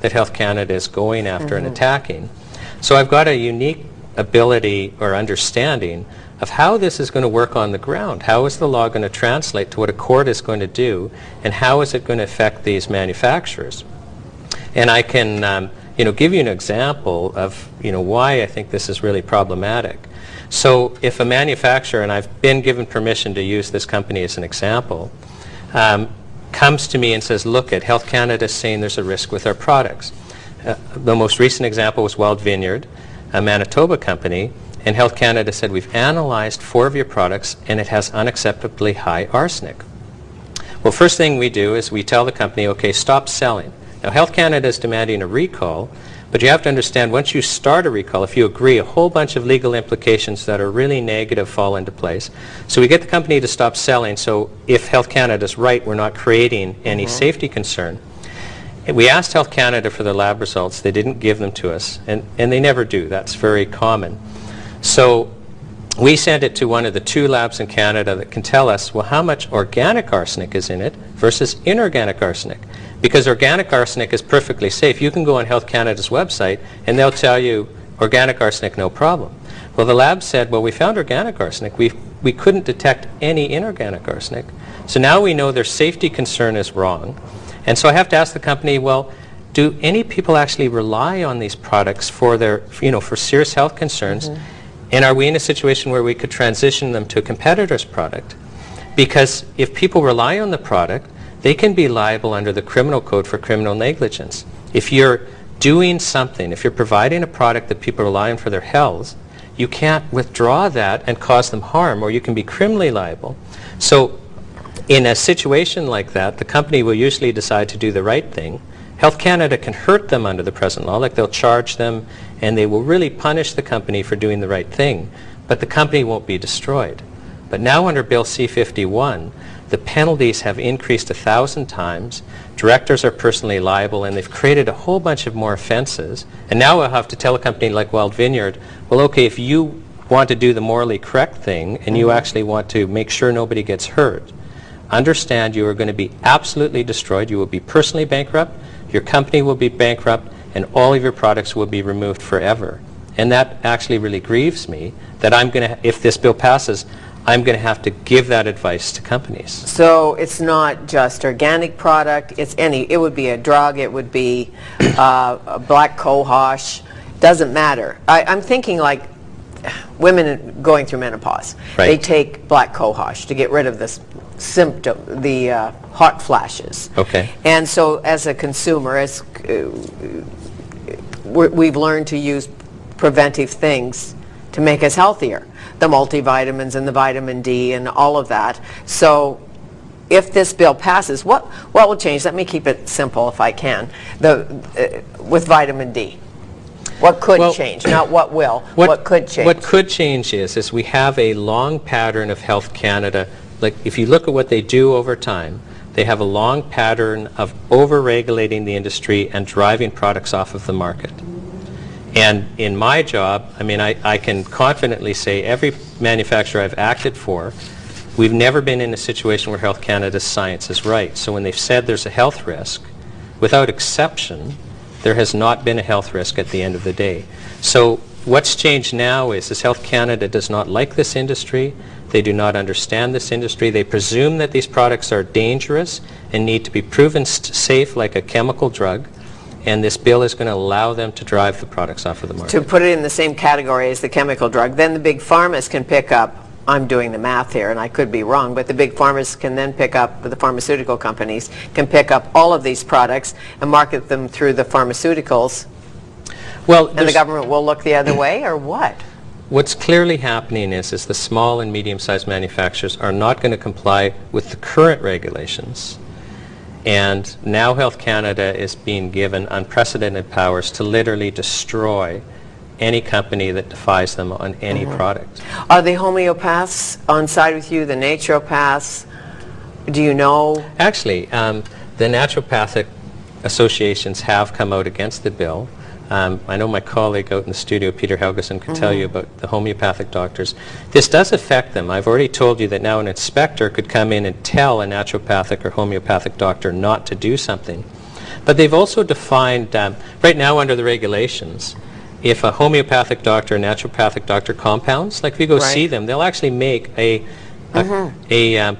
that Health Canada is going after and attacking. So I've got a unique ability or understanding of how this is going to work on the ground. How is the law going to translate to what a court is going to do, and how is it going to affect these manufacturers? And I can give you an example of why I think this is really problematic. So if a manufacturer, and I've been given permission to use this company as an example, comes to me and says, look, at Health Canada is saying there's a risk with our products. The most recent example was Wild Vineyard, a Manitoba company, and Health Canada said, we've analyzed 4 of your products and it has unacceptably high arsenic. Well, first thing we do is we tell the company, okay, stop selling. Now, Health Canada is demanding a recall, but you have to understand, once you start a recall, if you agree, a whole bunch of legal implications that are really negative fall into place. So we get the company to stop selling, so if Health Canada is right, we're not creating any safety concern. We asked Health Canada for the lab results. They didn't give them to us, and they never do. That's very common. So we sent it to one of the 2 labs in Canada that can tell us, well, how much organic arsenic is in it versus inorganic arsenic. Because organic arsenic is perfectly safe. You can go on Health Canada's website and they'll tell you organic arsenic, no problem. Well, the lab said, well, we found organic arsenic. We couldn't detect any inorganic arsenic. So now we know their safety concern is wrong. And so I have to ask the company, well, do any people actually rely on these products for their, for serious health concerns? And are we in a situation where we could transition them to a competitor's product? Because if people rely on the product, they can be liable under the criminal code for criminal negligence. If you're doing something, if you're providing a product that people rely on for their health, you can't withdraw that and cause them harm, or you can be criminally liable. So in a situation like that, the company will usually decide to do the right thing. Health Canada can hurt them under the present law, like they'll charge them and they will really punish the company for doing the right thing, but the company won't be destroyed. But now under Bill C-51, the penalties have increased 1,000 times, directors are personally liable, and they've created a whole bunch of more offenses. And now we'll have to tell a company like Wild Vineyard, well, okay, if you want to do the morally correct thing and you actually want to make sure nobody gets hurt, understand you are going to be absolutely destroyed. You will be personally bankrupt, your company will be bankrupt, and all of your products will be removed forever. And that actually really grieves me, that I'm going to, if this bill passes, I'm going to have to give that advice to companies. So it's not just organic product, it's it would be a drug, it would be a black cohosh, doesn't matter. I'm thinking like women going through menopause. Right. They take black cohosh to get rid of this symptom, the hot flashes. Okay. And so as a consumer, we've learned to use preventive things to make us healthier. The multivitamins and the vitamin D and all of that. So if this bill passes, what will change? Let me keep it simple if I can. With vitamin D. What could change? Not what will. What could change? What could change is we have a long pattern of Health Canada. Like if you look at what they do over time, they have a long pattern of over-regulating the industry and driving products off of the market. And in my job, I mean, I can confidently say every manufacturer I've acted for, we've never been in a situation where Health Canada's science is right. So when they've said there's a health risk, without exception, there has not been a health risk at the end of the day. So what's changed now is Health Canada does not like this industry. They do not understand this industry. They presume that these products are dangerous and need to be proven safe like a chemical drug. And this bill is going to allow them to drive the products off of the market. To put it in the same category as the chemical drug, then the big pharmas can pick up, I'm doing the math here and I could be wrong, but the big pharmas can then pick up, the pharmaceutical companies can pick up all of these products and market them through the pharmaceuticals. Well, and the government will look the other way, or what? What's clearly happening is the small and medium-sized manufacturers are not going to comply with the current regulations. And now Health Canada is being given unprecedented powers to literally destroy any company that defies them on any product. Are the homeopaths on side with you, the naturopaths? Do you know? Actually, the naturopathic associations have come out against the bill. I know my colleague out in the studio, Peter Helgeson, can tell you about the homeopathic doctors. This does affect them. I've already told you that now an inspector could come in and tell a naturopathic or homeopathic doctor not to do something. But they've also defined, right now under the regulations, if a homeopathic doctor, a naturopathic doctor compounds, like if you go Right. see them, they'll actually make a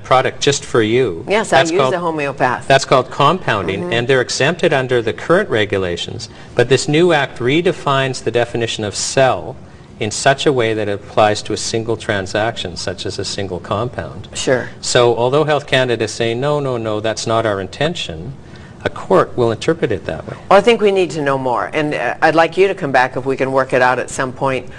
product just for you. Yes, I use a homeopath. That's called compounding, and they're exempted under the current regulations. But this new act redefines the definition of sell in such a way that it applies to a single transaction, such as a single compound. Sure. So although Health Canada is saying, no, no, no, that's not our intention, a court will interpret it that way. Well, I think we need to know more, and I'd like you to come back if we can work it out at some point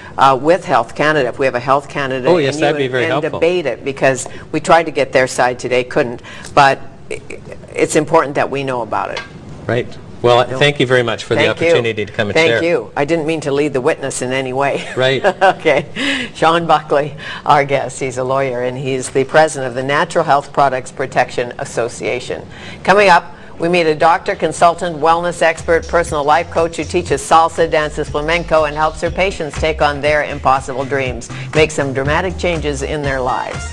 with Health Canada, if we have a Health Canada. Oh, yes, and that'd be very helpful. debate it, because we tried to get their side today, couldn't, but it's important that we know about it. Right. Well, thank you very much for the Thank you. opportunity to come and share. Thank you. I didn't mean to lead the witness in any way. Right. Okay. Sean Buckley, our guest. He's a lawyer, and he's the president of the Natural Health Products Protection Association. Coming up, we meet a doctor, consultant, wellness expert, personal life coach who teaches salsa, dances flamenco, and helps her patients take on their impossible dreams, make some dramatic changes in their lives.